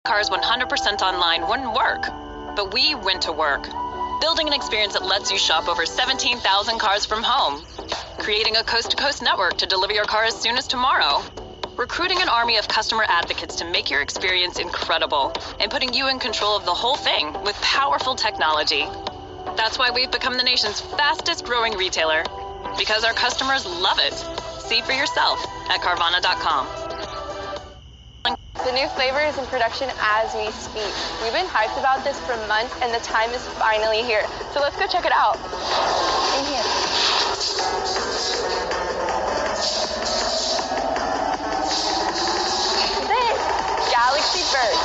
Cars 100% online wouldn't work, but we went to work, building an experience that lets you shop over 17,000 cars from home, creating a coast-to-coast network to deliver your car as soon as tomorrow, recruiting an army of customer advocates to make your experience incredible, and putting you in control of the whole thing with powerful technology. That's why we've become the nation's fastest growing retailer, because our customers love it. See for yourself at Carvana.com. The new flavor is in production as we speak. We've been hyped about this for months, and the time is finally here. So let's go check it out. In here. This Galaxy Burst.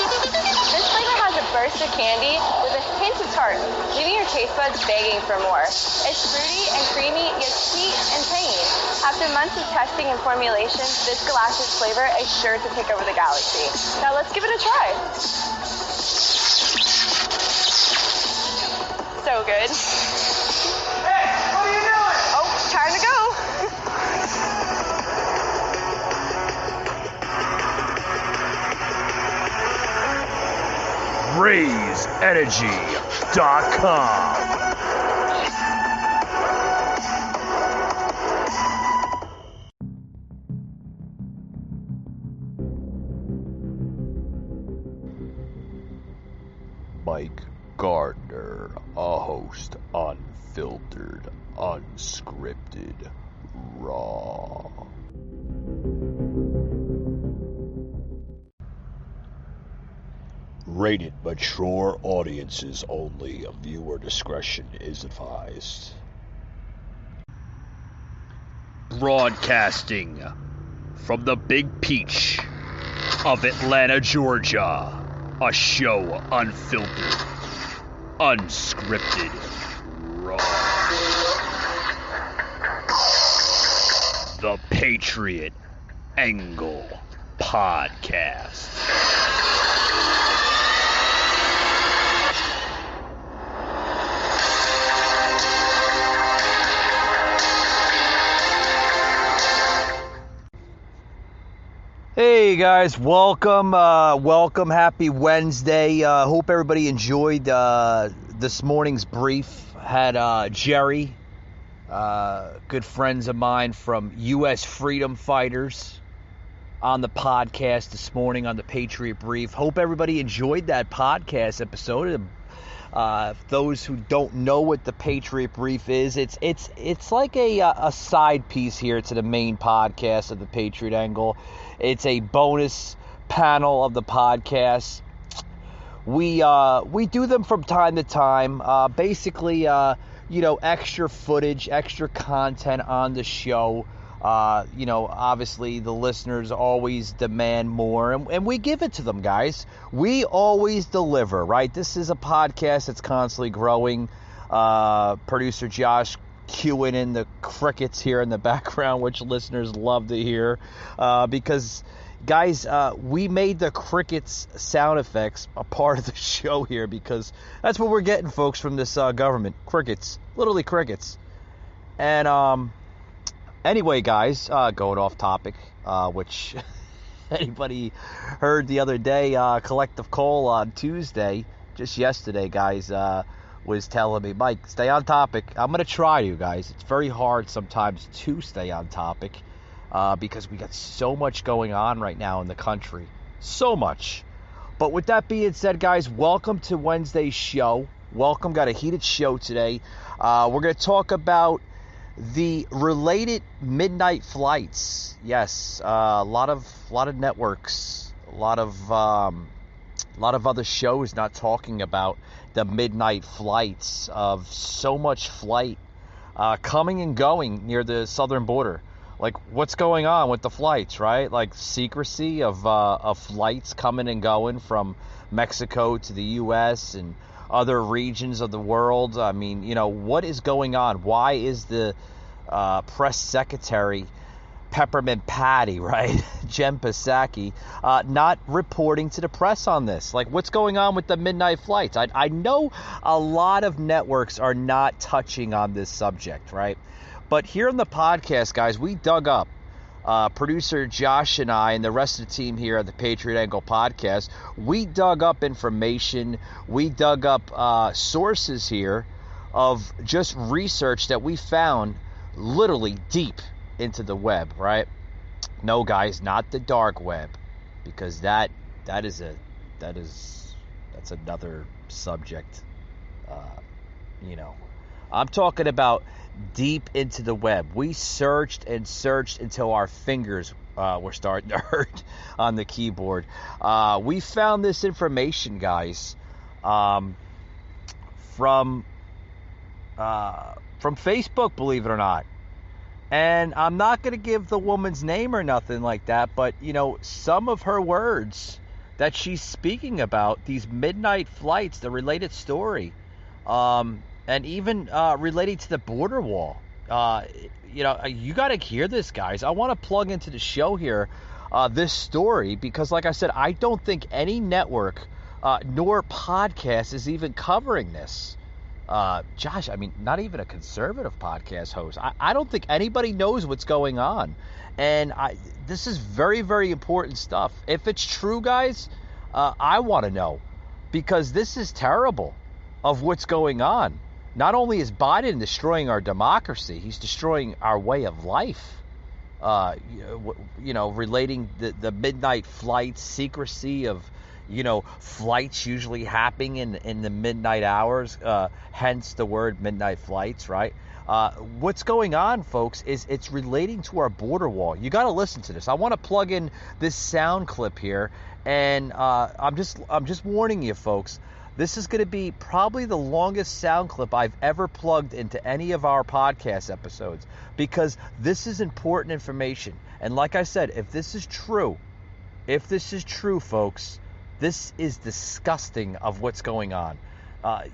This flavor has a burst of candy with a hint of tart, leaving your taste buds begging for more. It's fruity and creamy, yet sweet and tangy. After months of testing and formulation, this Galactus flavor is sure to take over the galaxy. Now let's give it a try. So good. Hey, what are you doing? Oh, time to go. RaiseEnergy.com. Mike Gardner, a host, unfiltered, unscripted, raw. Rated mature audiences only. Viewer discretion is advised. Broadcasting from the Big Peach of Atlanta, Georgia. A show unfiltered, unscripted, raw. The Patriot Angle Podcast. Hey guys, welcome, happy Wednesday. Hope everybody enjoyed this morning's brief. Had Jerry, good friends of mine from U.S. Freedom Fighters, on the podcast this morning on the Patriot Brief. Hope everybody enjoyed that podcast episode. Those who don't know what the Patriot Brief is, it's like a side piece here to the main podcast of the Patriot Angle. It's a bonus panel of the podcast. We do them from time to time. Basically, extra footage, extra content on the show. Obviously the listeners always demand more, and we give it to them, guys. We always deliver, right? This is a podcast that's constantly growing. Producer Josh cueing in the crickets here in the background, which listeners love to hear, because guys, we made the crickets sound effects a part of the show here, because that's what we're getting, folks, from this government. Crickets, literally crickets. And anyway, guys, going off topic, which anybody heard the other day, Collective Cole on Tuesday, just yesterday, guys, was telling me, Mike, stay on topic. I'm going to try you guys. It's very hard sometimes to stay on topic because we got so much going on right now in the country. So much. But with that being said, guys, welcome to Wednesday's show. Welcome. Got a heated show today. We're going to talk about the related midnight flights. Yes, a lot of networks, a lot of other shows not talking about the midnight flights of so much flight coming and going near the southern border. Like, what's going on with the flights, right? Like, secrecy of flights coming and going from Mexico to the U.S. and other regions of the world. I mean, what is going on? Why is the press secretary, Peppermint Patty, right, Jen Psaki, not reporting to the press on this? Like, what's going on with the midnight flights? I know a lot of networks are not touching on this subject, right? But here on the podcast, guys, we dug up producer Josh and I and the rest of the team here at the Patriot Angle podcast, we dug up information. We dug up sources here of just research that we found literally deep into the web, right? No, guys, not the dark web, because that's another subject. I'm talking about deep into the web. We searched and searched until our fingers were starting to hurt on the keyboard. We found this information, guys, from Facebook, believe it or not. And I'm not going to give the woman's name or nothing like that, but, some of her words that she's speaking about, these midnight flights, the related story, and even relating to the border wall. You got to hear this, guys. I want to plug into the show here this story because, like I said, I don't think any network nor podcast is even covering this. Josh, not even a conservative podcast host. I don't think anybody knows what's going on. And this is very, very important stuff. If it's true, guys, I want to know, because this is terrible of what's going on. Not only is Biden destroying our democracy, he's destroying our way of life. Relating the midnight flights, secrecy of, flights usually happening in the midnight hours, hence the word midnight flights, right? What's going on, folks, is it's relating to our border wall. You got to listen to this. I want to plug in this sound clip here, and I'm just warning you, folks. This is going to be probably the longest sound clip I've ever plugged into any of our podcast episodes, because this is important information. And like I said, if this is true, folks, this is disgusting of what's going on.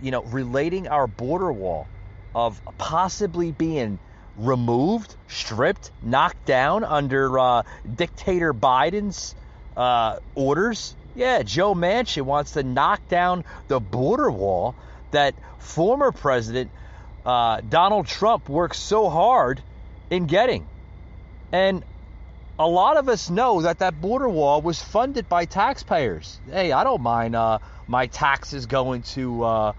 Relating our border wall of possibly being removed, stripped, knocked down under dictator Biden's orders. Yeah, Joe Manchin wants to knock down the border wall that former President Donald Trump worked so hard in getting. And a lot of us know that border wall was funded by taxpayers. Hey, I don't mind my taxes going to a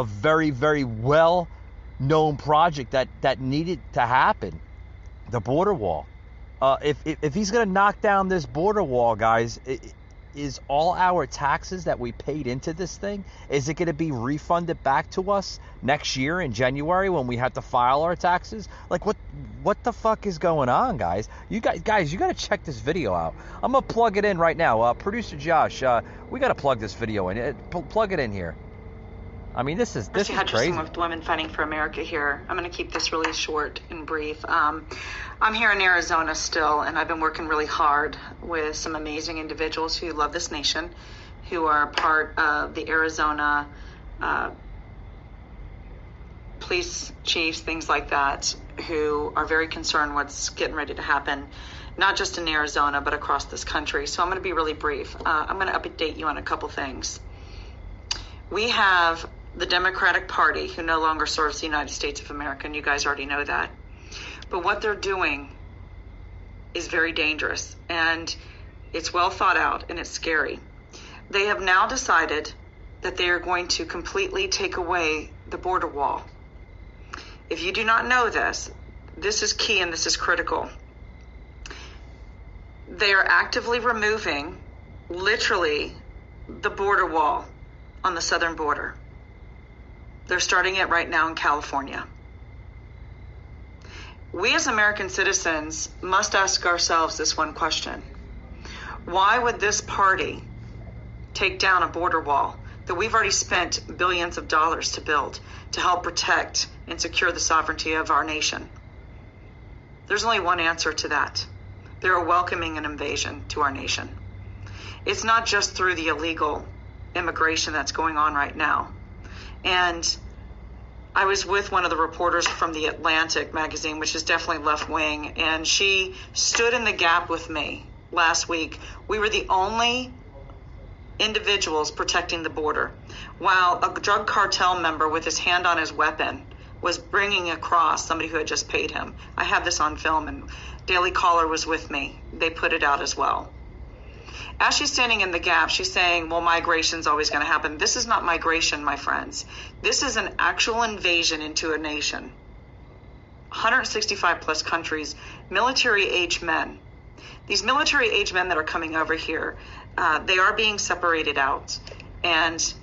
very, very well-known project that needed to happen, the border wall. If he's going to knock down this border wall, guys, is all our taxes that we paid into this thing, is it going to be refunded back to us next year in January when we have to file our taxes? Like, what the fuck is going on, guys? You got to check this video out. I'm going to plug it in right now. Producer Josh, we got to plug this video in. Plug it in here. This is crazy. With Women Fighting for America here. I'm going to keep this really short and brief. I'm here in Arizona still, and I've been working really hard with some amazing individuals who love this nation, who are part of the Arizona police chiefs, things like that, who are very concerned what's getting ready to happen, not just in Arizona, but across this country. So I'm going to be really brief. I'm going to update you on a couple things. We have the Democratic Party, who no longer serves the United States of America, and you guys already know that. But what they're doing is very dangerous, and it's well thought out, and it's scary. They have now decided that they are going to completely take away the border wall. If you do not know this, this is key and this is critical. They are actively removing, literally, the border wall on the southern border. They're starting it right now in California. We as American citizens must ask ourselves this one question. Why would this party take down a border wall that we've already spent billions of dollars to build to help protect and secure the sovereignty of our nation? There's only one answer to that. They're welcoming an invasion to our nation. It's not just through the illegal immigration that's going on right now. And I was with one of the reporters from The Atlantic magazine, which is definitely left-wing, and she stood in the gap with me last week. We were the only individuals protecting the border, while a drug cartel member with his hand on his weapon was bringing across somebody who had just paid him. I have this on film, and Daily Caller was with me. They put it out as well. As she's standing in the gap, she's saying, well, migration's always going to happen. This is not migration, my friends. This is an actual invasion into a nation. 165 plus countries, military-age men. These military-age men that are coming over here, they are being separated out. And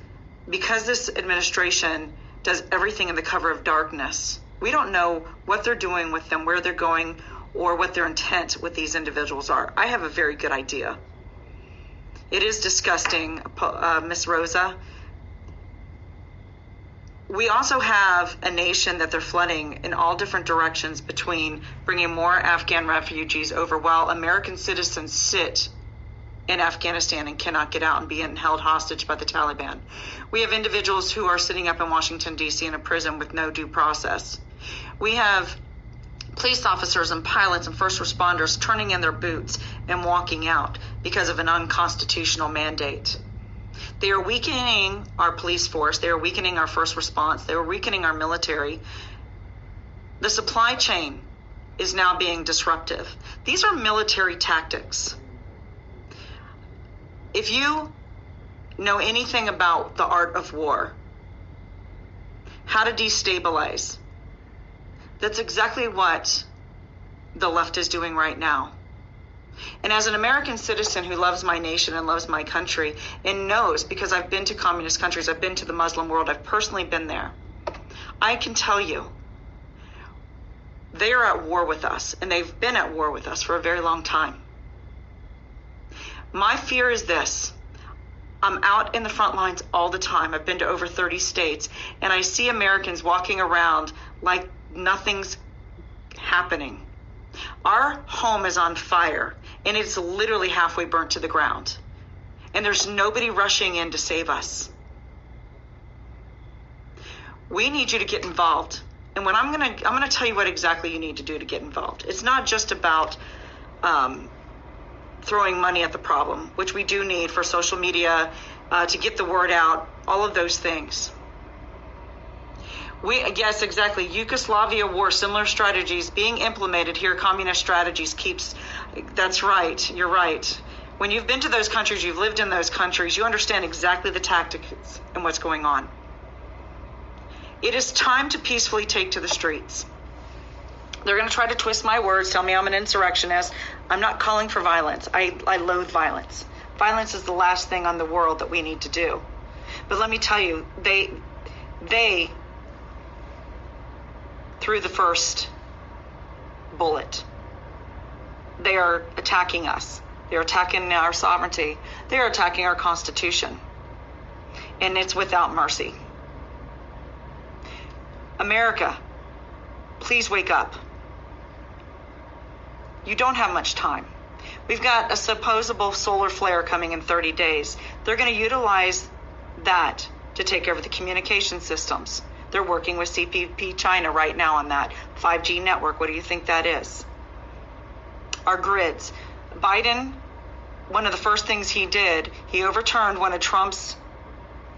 because this administration does everything in the cover of darkness, we don't know what they're doing with them, where they're going, or what their intent with these individuals are. I have a very good idea. It is disgusting, Miss Rosa. We also have a nation that they're flooding in all different directions between bringing more Afghan refugees over while American citizens sit in Afghanistan and cannot get out and being held hostage by the Taliban. We have individuals who are sitting up in Washington, D.C. in a prison with no due process. We have police officers and pilots and first responders turning in their boots and walking out because of an unconstitutional mandate. They are weakening our police force. They are weakening our first response. They are weakening our military. The supply chain is now being disruptive. These are military tactics. If you know anything about the art of war, how to destabilize, that's exactly what the left is doing right now. And as an American citizen who loves my nation and loves my country and knows, because I've been to communist countries, I've been to the Muslim world, I've personally been there, I can tell you they are at war with us, and they've been at war with us for a very long time. My fear is this. I'm out in the front lines all the time. I've been to over 30 states, and I see Americans walking around like nothing's happening. Our home is on fire, and it's literally halfway burnt to the ground. And there's nobody rushing in to save us. We need you to get involved. And when I'm gonna tell you what exactly you need to do to get involved. It's not just about throwing money at the problem, which we do need for social media, to get the word out, all of those things. Yes, exactly. Yugoslavia war, similar strategies being implemented here. Communist strategies that's right. You're right. When you've been to those countries, you've lived in those countries, you understand exactly the tactics and what's going on. It is time to peacefully take to the streets. They're going to try to twist my words, tell me I'm an insurrectionist. I'm not calling for violence. I loathe violence. Violence is the last thing on the world that we need to do. But let me tell you, they threw the first bullet. They are attacking us. They're attacking our sovereignty. They're attacking our Constitution. And it's without mercy. America, please wake up. You don't have much time. We've got a supposable solar flare coming in 30 days. They're going to utilize that to take over the communication systems. They're working with CPP China right now on that 5G network. What do you think that is? Our grids. Biden, one of the first things he did, he overturned one of Trump's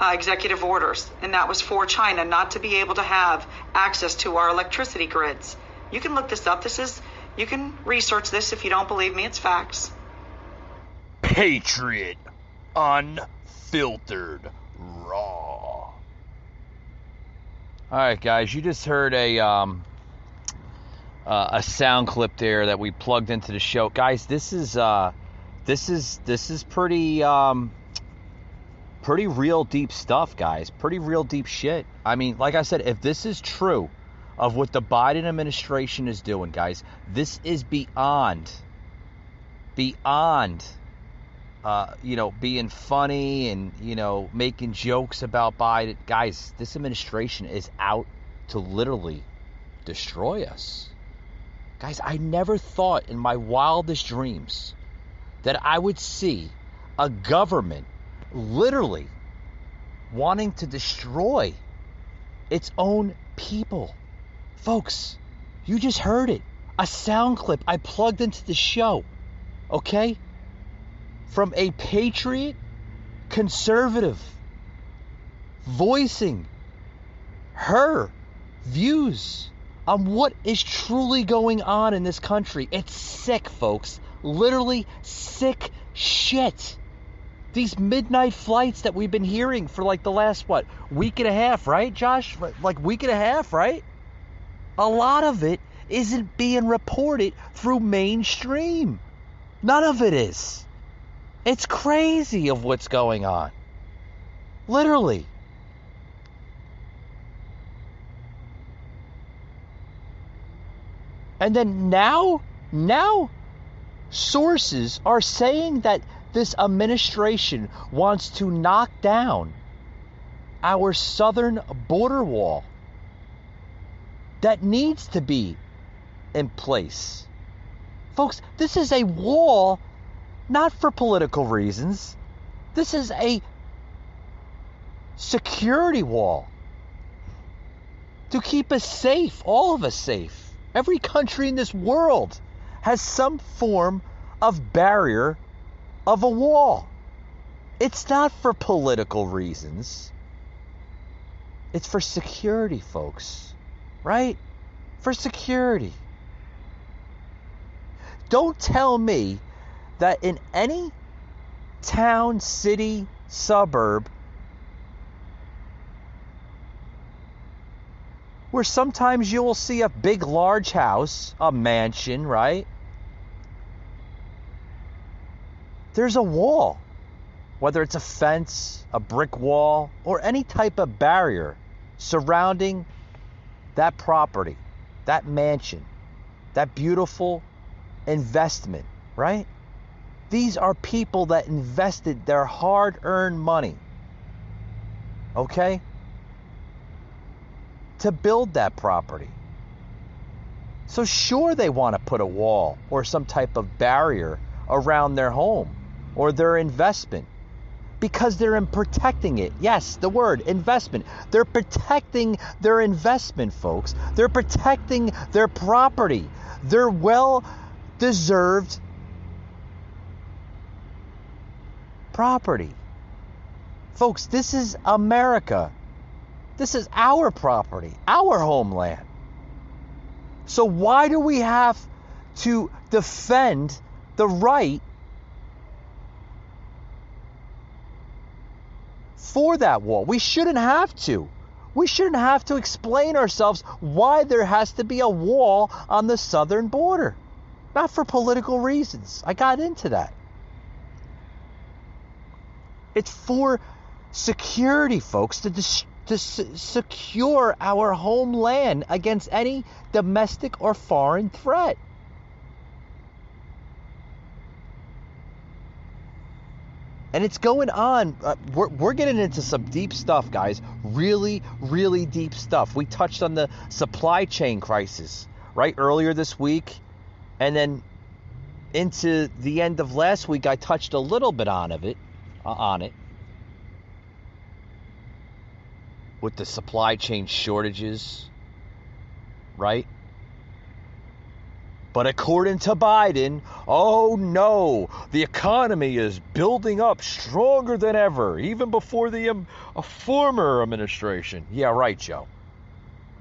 executive orders, and that was for China not to be able to have access to our electricity grids. You can look this up. You can research this if you don't believe me. It's facts. Patriot, unfiltered, raw. All right, guys, you just heard a sound clip there that we plugged into the show. Guys, this is pretty real deep stuff, guys. Pretty real deep shit. I mean, like I said, if this is true of what the Biden administration is doing, guys, this is beyond being funny and, making jokes about Biden. Guys, this administration is out to literally destroy us. Guys, I never thought in my wildest dreams that I would see a government literally wanting to destroy its own people. Folks, you just heard it. A sound clip I plugged into the show. Okay? From a patriot conservative voicing her views on what is truly going on in this country. It's sick, folks. Literally sick shit. These midnight flights that we've been hearing for like the last, week and a half, right, Josh? Like week and a half, right? A lot of it isn't being reported through mainstream. None of it is. It's crazy of what's going on. Literally. And then now sources are saying that this administration wants to knock down our southern border wall that needs to be in place. Folks, this is a wall not for political reasons. This is a security wall to keep us safe, all of us safe. Every country in this world has some form of barrier of a wall. It's not for political reasons. It's for security, folks. Right? For security. Don't tell me that in any town, city, suburb, where sometimes you will see a big, large house, a mansion, right? There's a wall, whether it's a fence, a brick wall, or any type of barrier surrounding that property, that mansion, that beautiful investment, right? These are people that invested their hard-earned money, okay, to build that property. So sure, they want to put a wall or some type of barrier around their home or their investment because they're protecting it. Yes, the word investment. They're protecting their investment, folks. They're protecting their property, their well-deserved property. Folks, this is America. This is our property, our homeland. So why do we have to defend the right for that wall? We shouldn't have to. We shouldn't have to explain ourselves why there has to be a wall on the southern border. Not for political reasons. I got into that. It's for security, folks, to secure our homeland against any domestic or foreign threat. And it's going on. We're getting into some deep stuff, guys. Really, really deep stuff. We touched on the supply chain crisis, right, earlier this week. And then into the end of last week, I touched a little bit on it. With the supply chain shortages, right? But according to Biden, oh no, the economy is building up stronger than ever, even before the former administration. Yeah, right, Joe.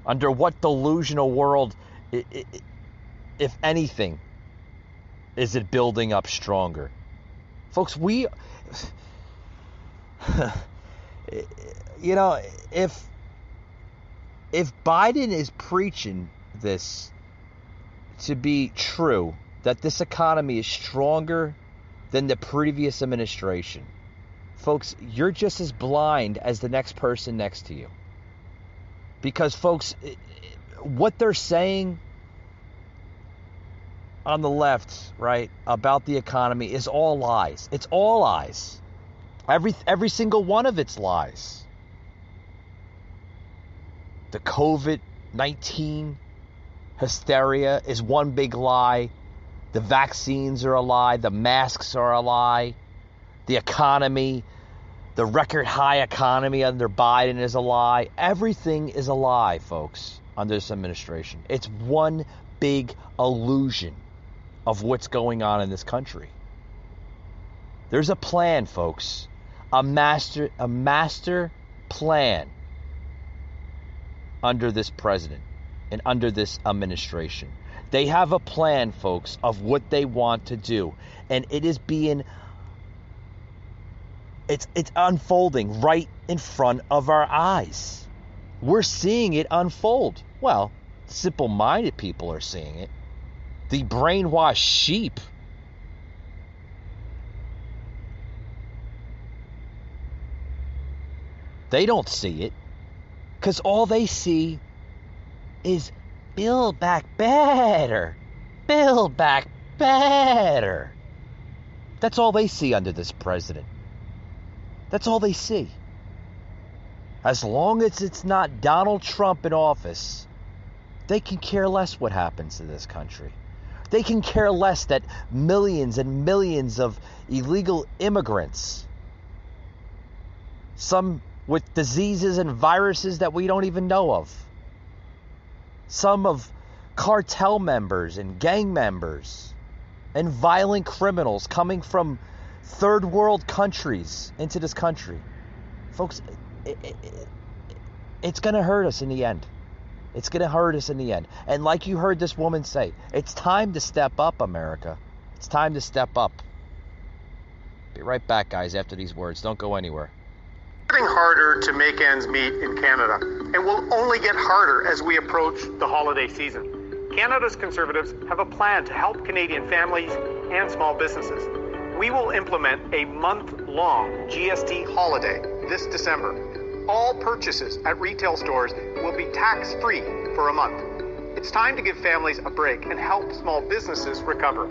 Under what delusional world, if anything, is it building up stronger? Folks, you know, if Biden is preaching this to be true, that this economy is stronger than the previous administration, folks, you're just as blind as the next person next to you. Because, folks, what they're saying on the left, right, about the economy is all lies. It's all lies. Every single one of it's lies. The COVID-19 hysteria is one big lie. The vaccines are a lie. The masks are a lie. The economy, the record high economy under Biden is a lie. Everything is a lie, folks, under this administration. It's one big illusion of what's going on in this country. There's a plan, folks. A master plan under this president and under this administration. They have a plan, folks, of what they want to do. And it is it's unfolding right in front of our eyes. We're seeing it unfold. Well, simple-minded people are seeing it. The brainwashed sheep. They don't see it. Because all they see is build back better. Build back better. That's all they see under this president. That's all they see. As long as it's not Donald Trump in office, they can care less what happens to this country. They can care less that millions and millions of illegal immigrants, some with diseases and viruses that we don't even know of, some of cartel members and gang members and violent criminals coming from third world countries into this country. Folks, it's going to hurt us in the end. It's going to hurt us in the end. And like you heard this woman say, it's time to step up, America. It's time to step up. Be right back, guys, after these words. Don't go anywhere. It's getting harder to make ends meet in Canada, and will only get harder as we approach the holiday season. Canada's Conservatives have a plan to help Canadian families and small businesses. We will implement a month-long GST holiday this December. All purchases at retail stores will be tax-free for a month. It's time to give families a break and help small businesses recover.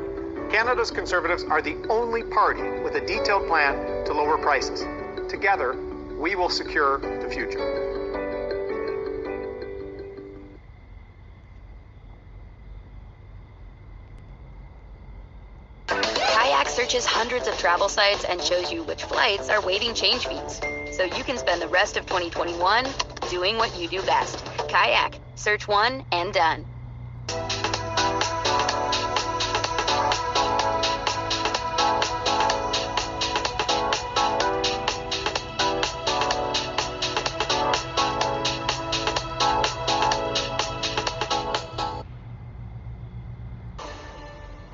Canada's Conservatives are the only party with a detailed plan to lower prices. Together, we will secure the future. Kayak searches hundreds of travel sites and shows you which flights are waiving change fees, so you can spend the rest of 2021 doing what you do best. Kayak. Search one and done.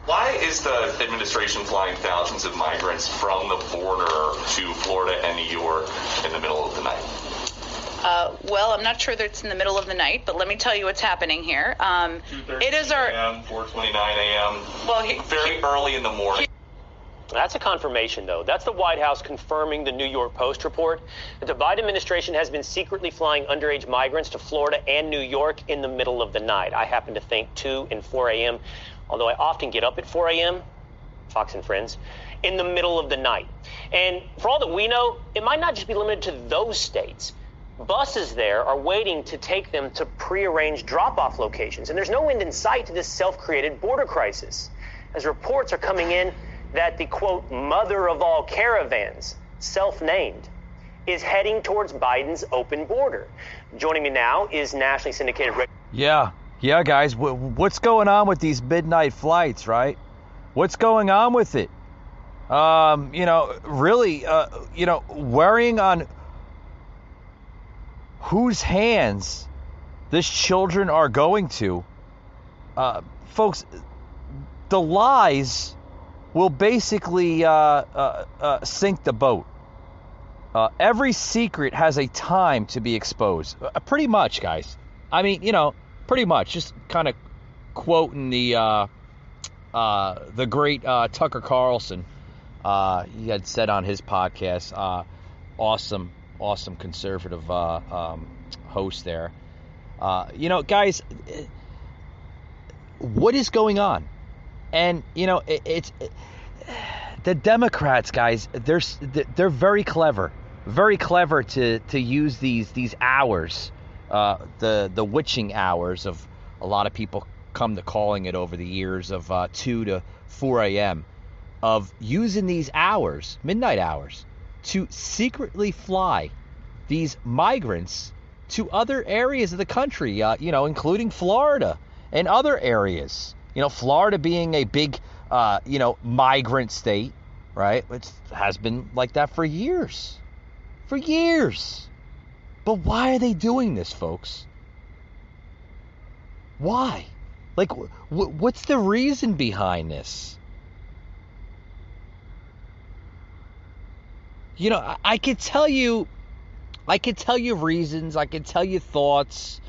Why is the administration flying thousands of migrants from the border to Florida and New York in the middle of the night? Well, I'm not sure that it's in the middle of the night, but let me tell you what's happening here. It is our 4:29 a.m. Well, very early in the morning. That's a confirmation, though. That's the White House confirming the New York Post report that the Biden administration has been secretly flying underage migrants to Florida and New York in the middle of the night. I happen to think 2 and 4 a.m., although I often get up at 4 a.m., Fox and Friends, in the middle of the night. And for all that we know, it might not just be limited to those states. Buses there are waiting to take them to prearranged drop-off locations, and there's no end in sight to this self-created border crisis, as reports are coming in that the, quote, mother of all caravans, self-named, is heading towards Biden's open border. Joining me now is nationally syndicated... Yeah, guys, what's going on with these midnight flights, right? What's going on with it? Really, worrying on whose hands these children are going to. Folks, the lies will basically sink the boat. Every secret has a time to be exposed. Pretty much, guys. I mean, pretty much. Just kind of quoting the great Tucker Carlson. He had said on his podcast, awesome conservative host there. Guys, what is going on? And it's the Democrats, guys. They're very clever to use these hours, the witching hours of a lot of people come to calling it over the years of 2 to 4 a.m. of using these hours, midnight hours, to secretly fly these migrants to other areas of the country, including Florida and other areas. Florida being a big, migrant state, right? It has been like that for years. But why are they doing this, folks? Why? Like, what's the reason behind this? You know, I could tell you reasons, I could tell you thoughts,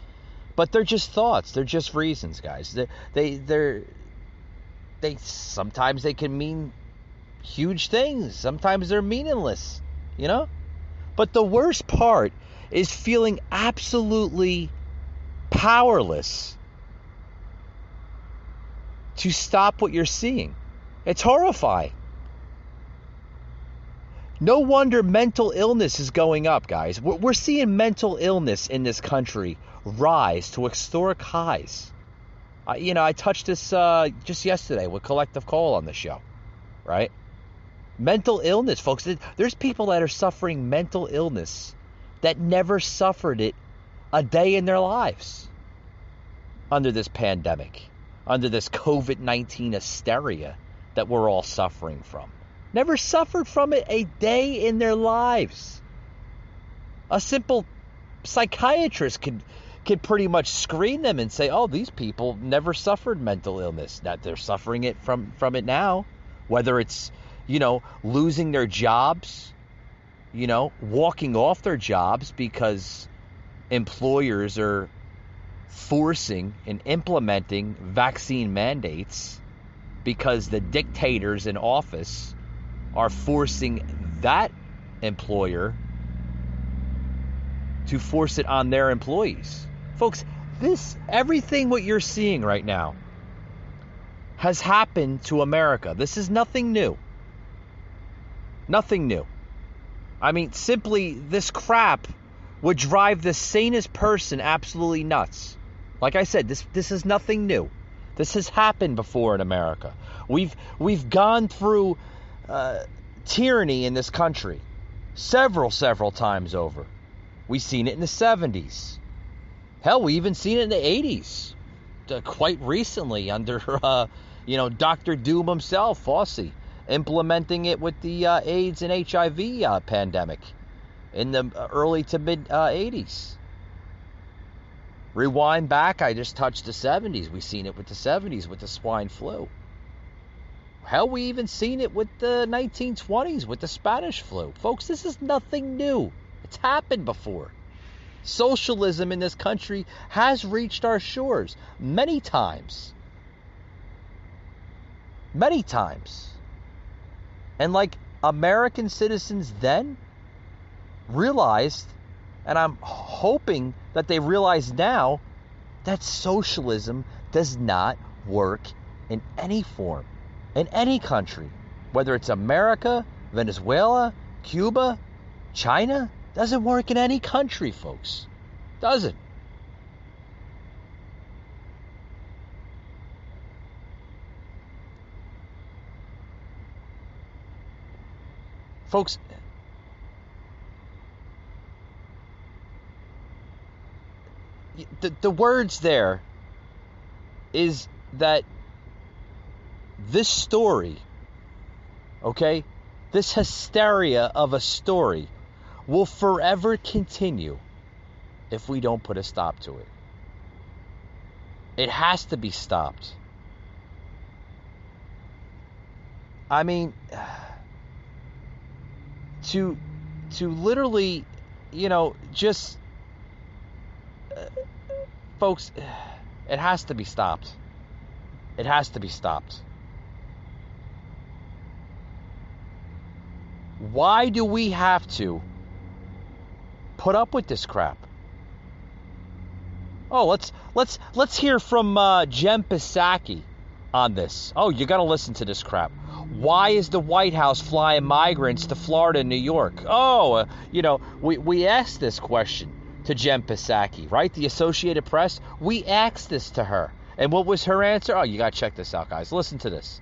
but they're just thoughts. They're just reasons, guys. They sometimes they can mean huge things. Sometimes they're meaningless, you know? But the worst part is feeling absolutely powerless to stop what you're seeing. It's horrifying. No wonder mental illness is going up, guys. We're seeing mental illness in this country rise to historic highs. I touched this just yesterday with Collective Call on the show, right? Mental illness, folks. There's people that are suffering mental illness that never suffered it a day in their lives under this pandemic, under this COVID-19 hysteria that we're all suffering from. Never suffered from it a day in their lives. A simple psychiatrist could pretty much screen them and say, oh, these people never suffered mental illness. That they're suffering it from it now. Whether it's, losing their jobs, walking off their jobs because employers are forcing and implementing vaccine mandates because the dictators in office are forcing that employer to force it on their employees. Folks, everything what you're seeing right now has happened to America. This is nothing new. Nothing new. I mean, simply this crap would drive the sanest person absolutely nuts. Like I said, this is nothing new. This has happened before in America. We've gone through tyranny in this country several times over. We've seen it in the 70s. Hell, we even seen it in the 80s. Quite recently under, Dr. Doom himself, Fauci, implementing it with the AIDS and HIV pandemic in the early to mid 80s. Rewind back, I just touched the 70s. We've seen it with the 70s with the swine flu. Hell, we even seen it with the 1920s with the Spanish flu. Folks, this is nothing new. It's happened before. Socialism in this country has reached our shores many times. Many times. And like American citizens then realized, and I'm hoping that they realize now, that socialism does not work in any form, in any country. Whether it's America, Venezuela, Cuba, China, doesn't work in any country, folks. Doesn't. Folks, the words there is that this story, okay, this hysteria of a story will forever continue if we don't put a stop to it. It has to be stopped. I mean, to literally, just folks, it has to be stopped. It has to be stopped. Why do we have to put up with this crap? Oh, let's hear from Jen Psaki on this. Oh, you got to listen to this crap. Why is the White House flying migrants to Florida and New York? Oh, we asked this question to Jen Psaki, right? The Associated Press. We asked this to her. And what was her answer? Oh, you got to check this out, guys. Listen to this.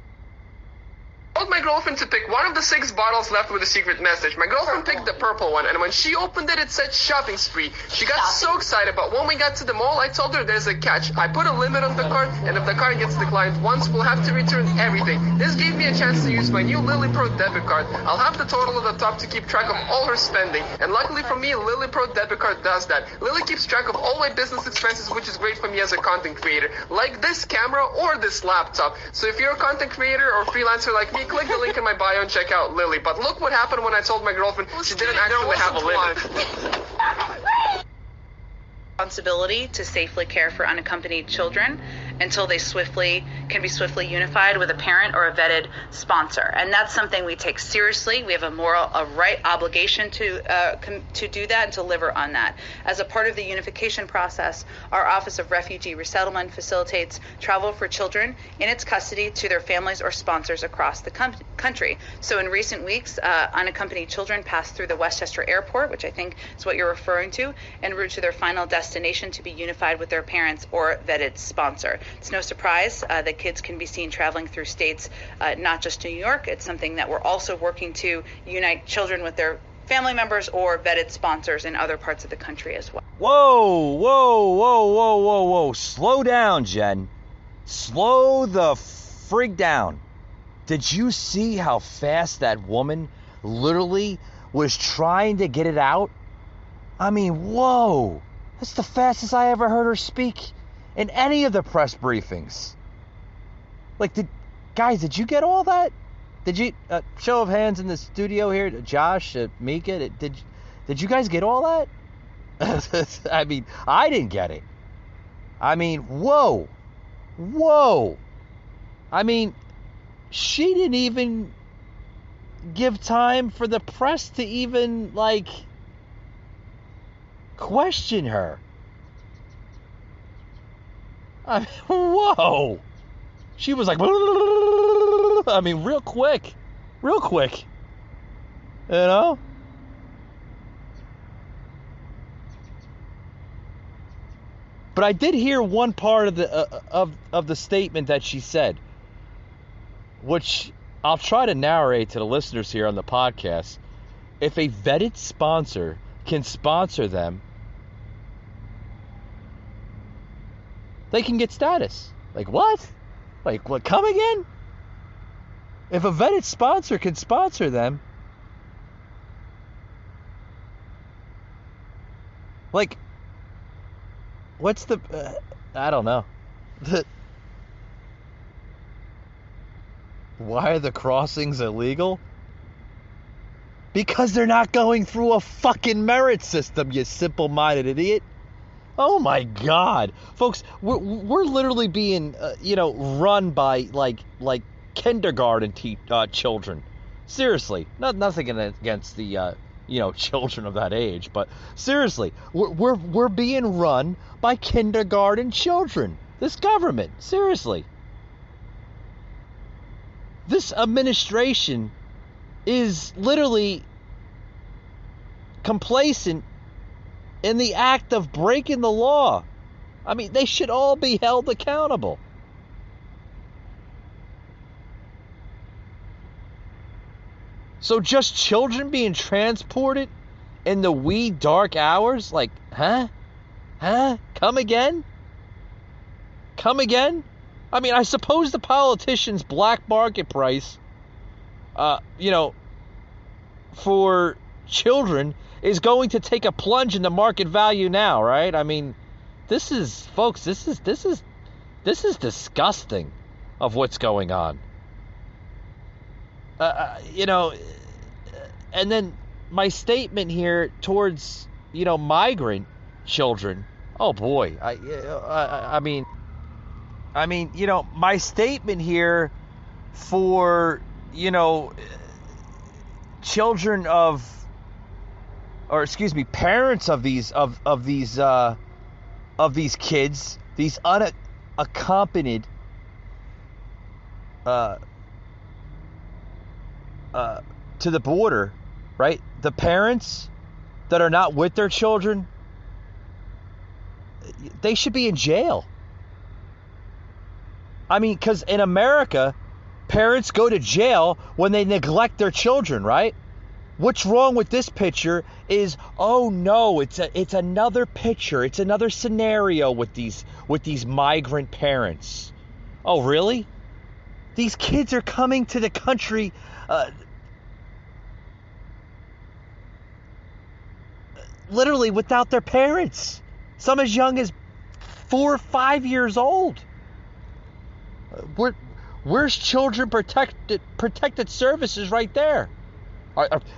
If told my girlfriend to pick one of the 6 bottles left with a secret message. My girlfriend picked the purple one, and when she opened it, it said shopping spree. She got so excited, but when we got to the mall, I told her there's a catch. I put a limit on the card, and if the card gets declined once, we'll have to return everything. This gave me a chance to use my new Lily Pro debit card. I'll have the total at the top to keep track of all her spending, and luckily for me, Lily Pro debit card does that. Lily keeps track of all my business expenses, which is great for me as a content creator, like this camera or this laptop. So if you're a content creator or freelancer like me, click the link in my bio and check out Lily. But look what happened when I told my girlfriend she didn't actually have a limit. Responsibility to safely care for unaccompanied children until they can be swiftly unified with a parent or a vetted sponsor, and that's something we take seriously. We have a right obligation to do that and to deliver on that. As a part of the unification process, our Office of Refugee Resettlement facilitates travel for children in its custody to their families or sponsors across the country. So in recent weeks, unaccompanied children passed through the Westchester Airport, which I think is what you're referring to, en route to their final destination to be unified with their parents or vetted sponsor. It's no surprise that kids can be seen traveling through states, not just New York. It's something that we're also working to unite children with their family members or vetted sponsors in other parts of the country as well. Whoa. Slow down, Jen. Slow the frig down. Did you see how fast that woman literally was trying to get it out? I mean, whoa. That's the fastest I ever heard her speak in any of the press briefings. Like, did you get all that? Did you, show of hands in the studio here, Josh, Mika, did you guys get all that? I mean, I didn't get it. I mean, whoa. I mean, she didn't even give time for the press to even, like, question her. I mean, whoa. She was like, I mean, real quick. You know? But I did hear one part of the statement that she said, which I'll try to narrate to the listeners here on the podcast. If a vetted sponsor can sponsor them, they can get status. Like, what? Like, what? Come again? If a vetted sponsor can sponsor them, like, what's the... I don't know. Why are the crossings illegal? Because they're not going through a fucking merit system, you simple-minded idiot. Oh my God, folks, we're literally being, run by like kindergarten children. Seriously, nothing against the children of that age, but seriously, we're being run by kindergarten children. This government, seriously, this administration is literally complacent in the act of breaking the law. I mean, they should all be held accountable. So just children being transported in the wee dark hours? Like, huh? Come again? I mean, I suppose the politicians' black market price, for children is going to take a plunge in the market value now, right? I mean, this is disgusting of what's going on. And then my statement here towards, migrant children. Oh boy, I mean, my statement here for, children of, or excuse me, parents of these kids, these unaccompanied to the border, right? The parents that are not with their children, they should be in jail. I mean, because in America, Parents go to jail when they neglect their children, right? What's wrong with this picture is, oh no, it's another picture. It's another scenario with these migrant parents. Oh, really? These kids are coming to the country literally without their parents. Some as young as 4 or 5 years old. Where's children protected services right there?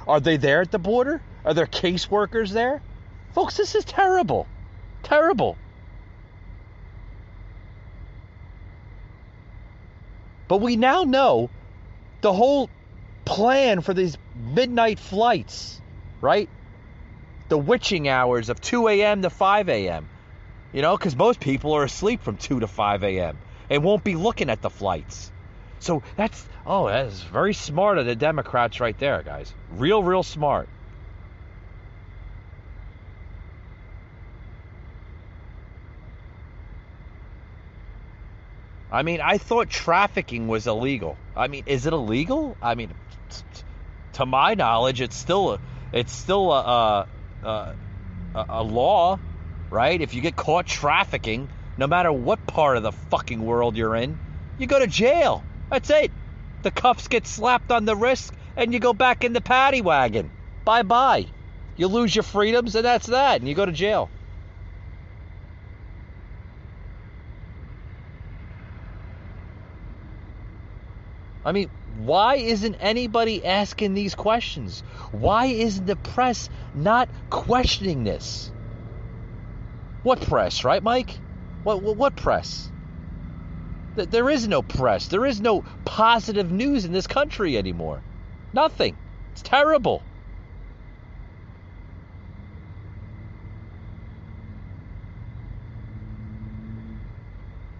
Are they there at the border? Are there caseworkers there? Folks, this is terrible. Terrible. But we now know the whole plan for these midnight flights, right? The witching hours of 2 a.m. to 5 a.m. You know, because most people are asleep from 2 to 5 a.m. and won't be looking at the flights. So that's very smart of the Democrats right there, guys. Real smart. I mean, I thought trafficking was illegal. I mean, is it illegal? I mean, to my knowledge, it's still a law, right? If you get caught trafficking, no matter what part of the fucking world you're in, you go to jail. That's it. The cuffs get slapped on the wrist, and you go back in the paddy wagon. Bye-bye. You lose your freedoms, and that's that, and you go to jail. I mean, why isn't anybody asking these questions? Why isn't the press not questioning this? What press, right, Mike? What press? There is no press. There is no positive news in this country anymore. Nothing. It's terrible.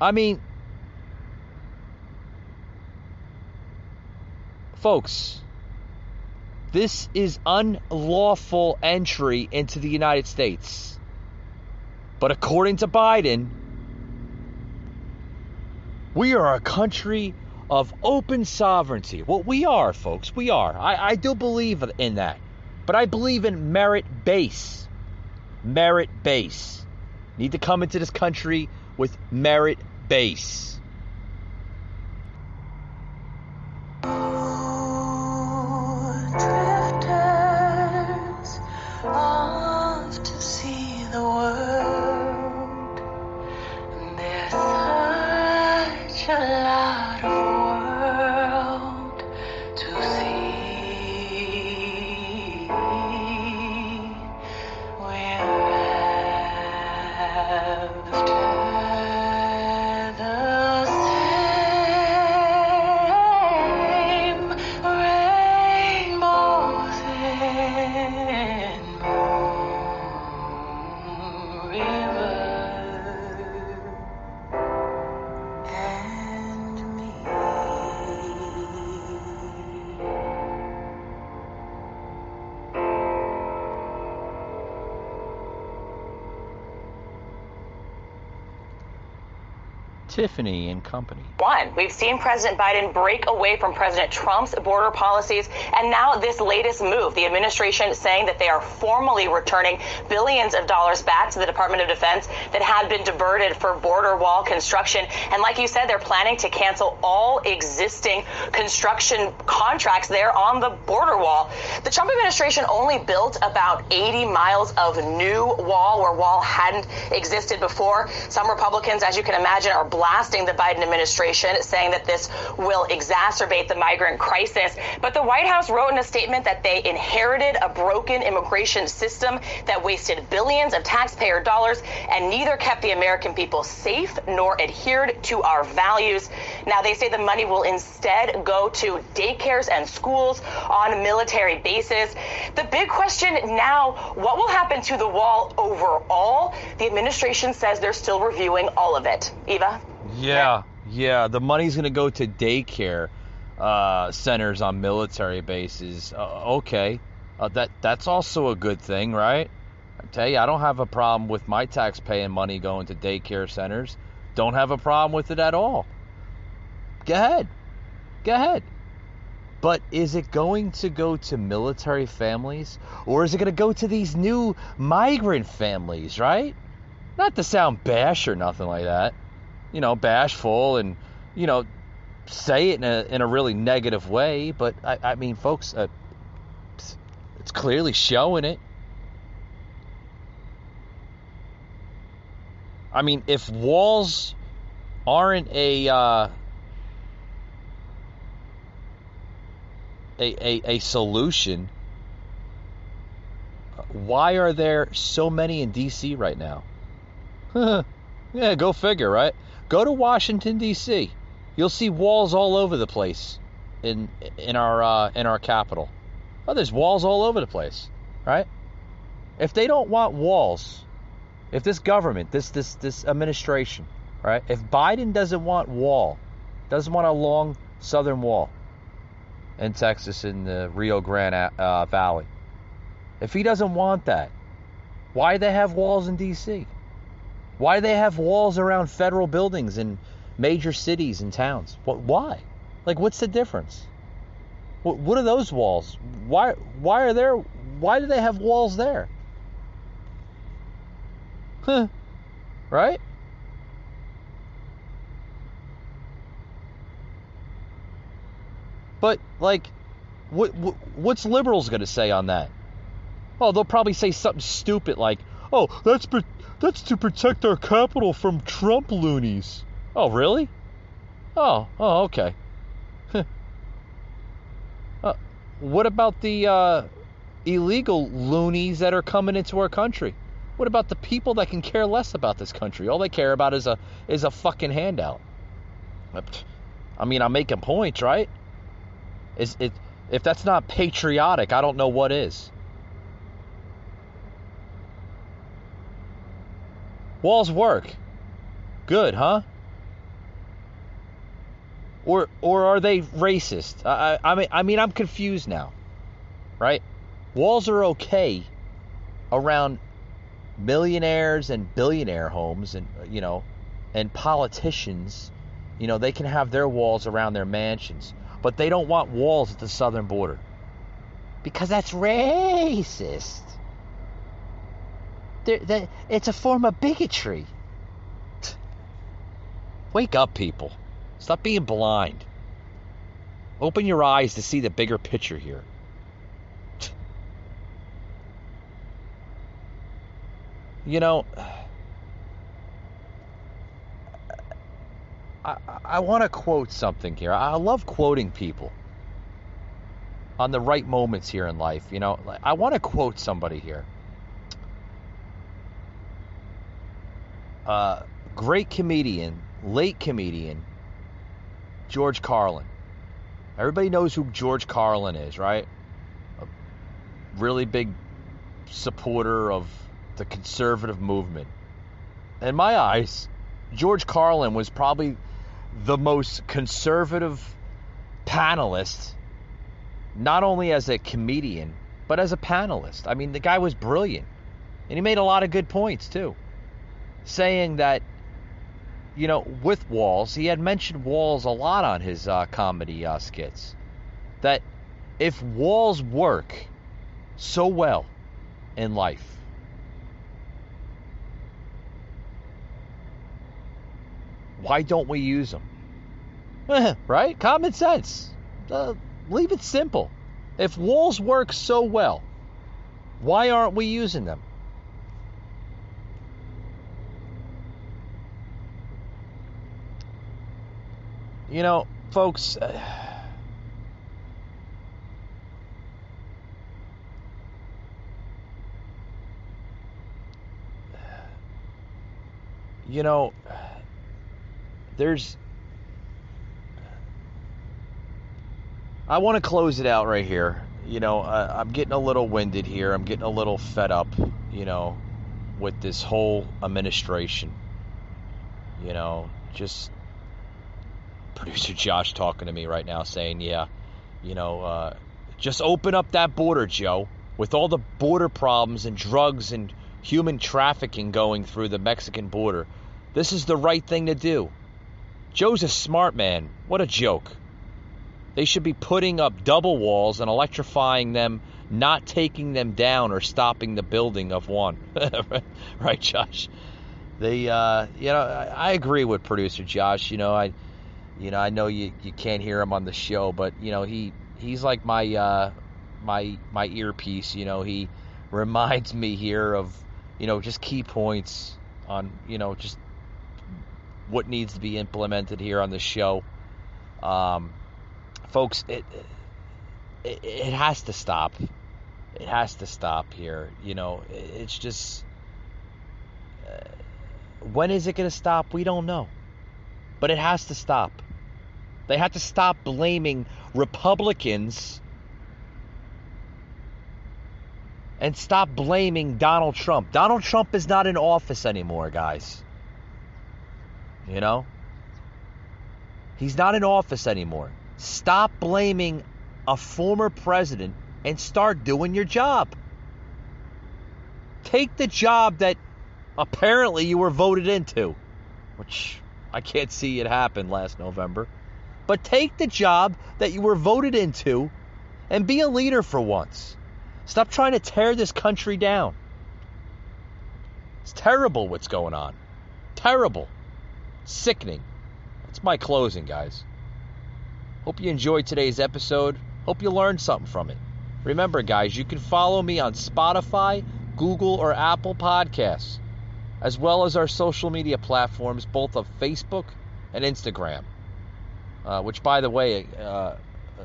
I mean, folks, this is unlawful entry into the United States. But according to Biden, we are a country of open sovereignty. Well, we are, folks. We are. I do believe in that. But I believe in merit base. Merit base. Need to come into this country with merit base. Drifters off to see the world. There's such a lot of world to see. We're after the same rainbows and moon rivers and me. Tiffany and Company. One, we've seen President Biden break away from President Trump's border policies, and now this latest move, the administration saying that they are formally returning billions of dollars back to the Department of Defense that had been diverted for border wall construction. And like you said, they're planning to cancel all existing construction contracts there on the border wall. The Trump administration only built about 80 miles of new wall where wall hadn't existed before. Some Republicans, as you can imagine, are blasting the Biden administration, saying that this will exacerbate the migrant crisis. But the White House wrote in a statement that they inherited a broken immigration system that wasted billions of taxpayer dollars and neither kept the American people safe nor adhered to our values. Now, they say the money will instead go to daycares and schools on military bases. The big question now, what will happen to the wall overall? The administration says they're still reviewing all of it. Eva? Yeah. The money's going to go to daycare centers on military bases. Okay. That's also a good thing, right? I tell you, I don't have a problem with my tax-paying money going to daycare centers. Don't have a problem with it at all. Go ahead. Go ahead. But is it going to go to military families, or is it going to go to these new migrant families, right? Not to sound bash or nothing like that, bashful and, say it in a really negative way. But I mean, folks, it's clearly showing it. I mean, if walls aren't a solution, why are there so many in D.C. right now? Yeah, go figure, right? Go to Washington, D.C. You'll see walls all over the place in our capital. Oh, there's walls all over the place, right? If they don't want walls, if this government, this administration, right? If Biden doesn't want a long southern wall in Texas, in the Rio Grande Valley, if he doesn't want that, why do they have walls in D.C.? Why do they have walls around federal buildings in major cities and towns? Why? Like, what's the difference? What are those walls? Why do they have walls there? Huh. Right? But, like, what's liberals going to say on that? Oh, they'll probably say something stupid like, oh, that's to protect our capital from Trump loonies. Oh, really? Oh, okay. What about the illegal loonies that are coming into our country? What about the people that can care less about this country? All they care about is a fucking handout. I mean, I'm making points, right? If that's not patriotic, I don't know what is. Walls work. Good, huh? Or are they racist? I mean, I'm confused now, right? Walls are okay around millionaires and billionaire homes, and and politicians. They can have their walls around their mansions, but they don't want walls at the southern border because that's racist. It's a form of bigotry. Wake up, people. Stop being blind. Open your eyes to see the bigger picture here. I want to quote something here. I love quoting people on the right moments here in life. I want to quote somebody here. Great comedian, late comedian, George Carlin. Everybody knows who George Carlin is, right? A really big supporter of the conservative movement. In my eyes, George Carlin was probably the most conservative panelist, not only as a comedian, but as a panelist. I mean, the guy was brilliant. And he made a lot of good points, too. Saying that, with walls, he had mentioned walls a lot on his comedy skits. That if walls work so well in life, why don't we use them? Right? Common sense. Leave it simple. If walls work so well, why aren't we using them? Folks, I want to close it out right here. I'm getting a little winded here. I'm getting a little fed up, with this whole administration. Just producer Josh talking to me right now saying, just open up that border, Joe. With all the border problems and drugs and human trafficking going through the Mexican border, this is the right thing to do. Joe's a smart man. What a joke. They should be putting up double walls and electrifying them, not taking them down or stopping the building of one. Right, Josh? They, I agree with producer Josh. I know you can't hear him on the show, but he's like my earpiece. He reminds me here of just key points on just what needs to be implemented here on the show. Folks, it has to stop. It has to stop here. It's just, when is it going to stop? We don't know. But it has to stop. They have to stop blaming Republicans and stop blaming Donald Trump. Donald Trump is not in office anymore, guys. He's not in office anymore. Stop blaming a former president and start doing your job. Take the job that apparently you were voted into, which I can't see it happen last November. But take the job that you were voted into and be a leader for once. Stop trying to tear this country down. It's terrible what's going on. Terrible. Sickening. That's my closing, guys. Hope you enjoyed today's episode. Hope you learned something from it. Remember, guys, you can follow me on Spotify, Google, or Apple Podcasts, as well as our social media platforms, both of Facebook and Instagram. Which, by the way,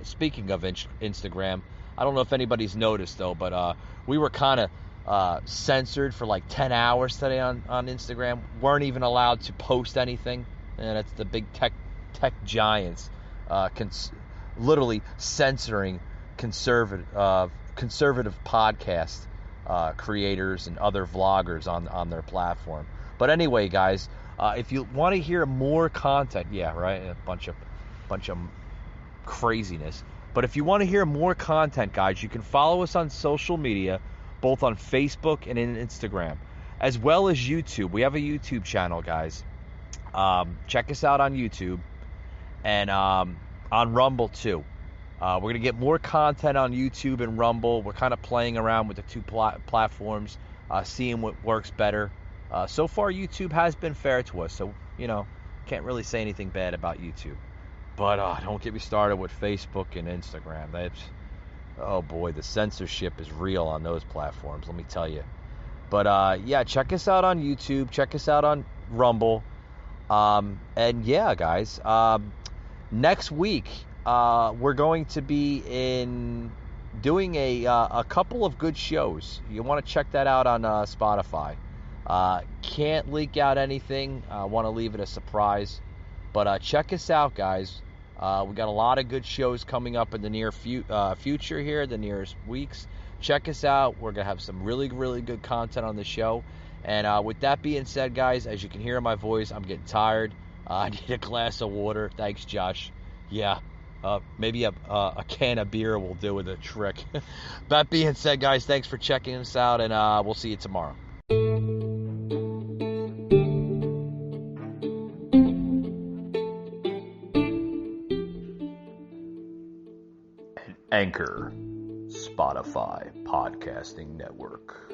speaking of Instagram, I don't know if anybody's noticed, though, but we were kind of censored for like 10 hours today on Instagram. Weren't even allowed to post anything. And it's the big tech giants literally censoring conservative podcast creators and other vloggers on their platform. But anyway, guys, if you want to hear more content, yeah, right, a bunch of craziness. But if you want to hear more content, guys, you can follow us on social media, both on Facebook and in Instagram, as well as YouTube. We have a YouTube channel, guys. Check us out on YouTube and on Rumble too. We're going to get more content on YouTube and Rumble. We're kind of playing around with the two platforms, seeing what works better. So far, YouTube has been fair to us, so, can't really say anything bad about YouTube. But don't get me started with Facebook and Instagram. Oh boy, the censorship is real on those platforms, let me tell you. But yeah, check us out on YouTube. Check us out on Rumble. And yeah, guys, next week we're going to be doing a couple of good shows. You want to check that out on Spotify. Can't leak out anything. I want to leave it a surprise. But check us out, guys. We got a lot of good shows coming up in the near future here, the nearest weeks. Check us out. We're going to have some really, really good content on the show. And with that being said, guys, as you can hear in my voice, I'm getting tired. I need a glass of water. Thanks, Josh. Yeah, maybe a can of beer will do with a trick. That being said, guys, thanks for checking us out, and we'll see you tomorrow. Anchor, Spotify Podcasting Network.